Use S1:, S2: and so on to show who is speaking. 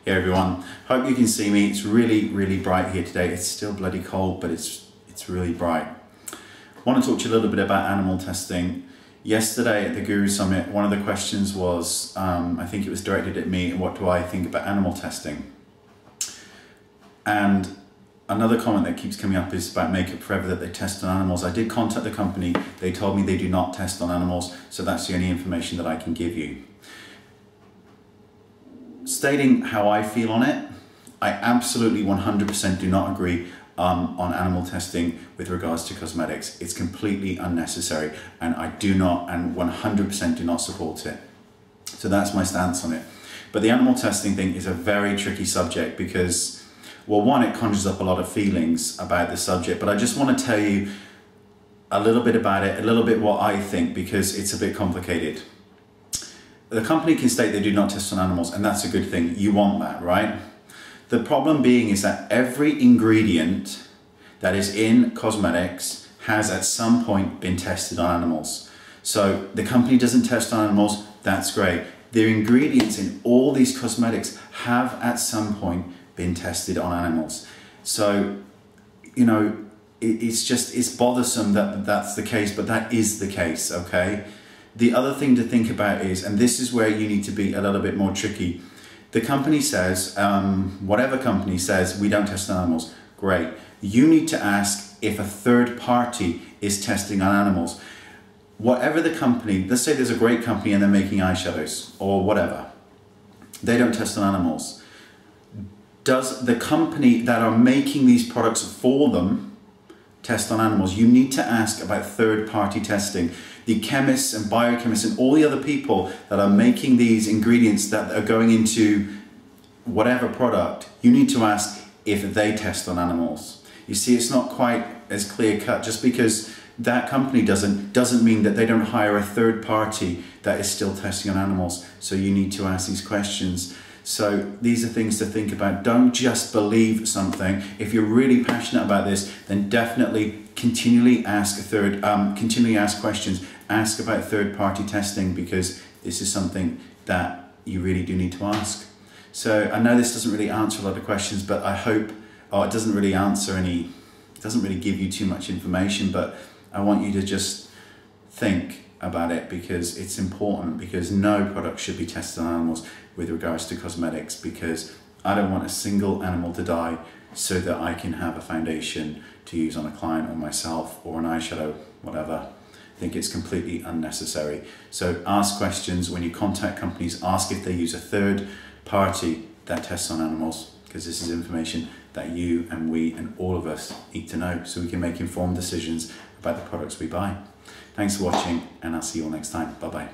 S1: Hey everyone, hope you can see me. It's really bright here today. It's still bloody cold, but it's really bright. I want to talk to you a little bit about animal testing. Yesterday at the Guru Summit, one of the questions was, I think it was directed at me, what do I think about animal testing? And another comment that keeps coming up is about Makeup Forever, that they test on animals. I did contact the company. They told me they do not test on animals, so that's the only information that I can give you. Stating how I feel on it, I absolutely 100% do not agree on animal testing with regards to cosmetics. It's completely unnecessary, and I do not and 100% do not support it. So that's my stance on it. But the animal testing thing is a very tricky subject because, well, one, it conjures up a lot of feelings about the subject, but I just want to tell you a little bit about it, a little bit what I think, because it's a bit complicated. The company can state they do not test on animals, and that's a good thing. You want that, right? The problem being is that every ingredient that is in cosmetics has at some point been tested on animals. So the company doesn't test on animals, that's great. The ingredients in all these cosmetics have at some point been tested on animals. So, you know, it's bothersome that that's the case, but that is the case, okay? The other thing to think about is, and this is where you need to be a little bit more tricky, the company says, whatever company says, we don't test on animals, great. You need to ask if a third party is testing on animals. Whatever the company, let's say there's a great company and they're making eyeshadows or whatever, they don't test on animals. Does the company that are making these products for them test on animals? You need to ask about third-party testing. The chemists and biochemists and all the other people that are making these ingredients that are going into whatever product, you need to ask if they test on animals. You see, it's not quite as clear-cut. Just because that company doesn't mean that they don't hire a third party that is still testing on animals. So you need to ask these questions. So these are things to think about. Don't just believe something. If you're really passionate about this, then definitely continually ask questions. Ask about third-party testing, because this is something that you really do need to ask. So I know this doesn't really answer a lot of questions, but I hope, it doesn't really give you too much information, but I want you to just think about it, because it's important, because no product should be tested on animals with regards to cosmetics, because I don't want a single animal to die so that I can have a foundation to use on a client or myself, or an eyeshadow, whatever. I think it's completely unnecessary. So ask questions when you contact companies. Ask if they use a third party that tests on animals, because this is information that you and we and all of us need to know, so we can make informed decisions about the products we buy. Thanks for watching, and I'll see you all next time. Bye bye.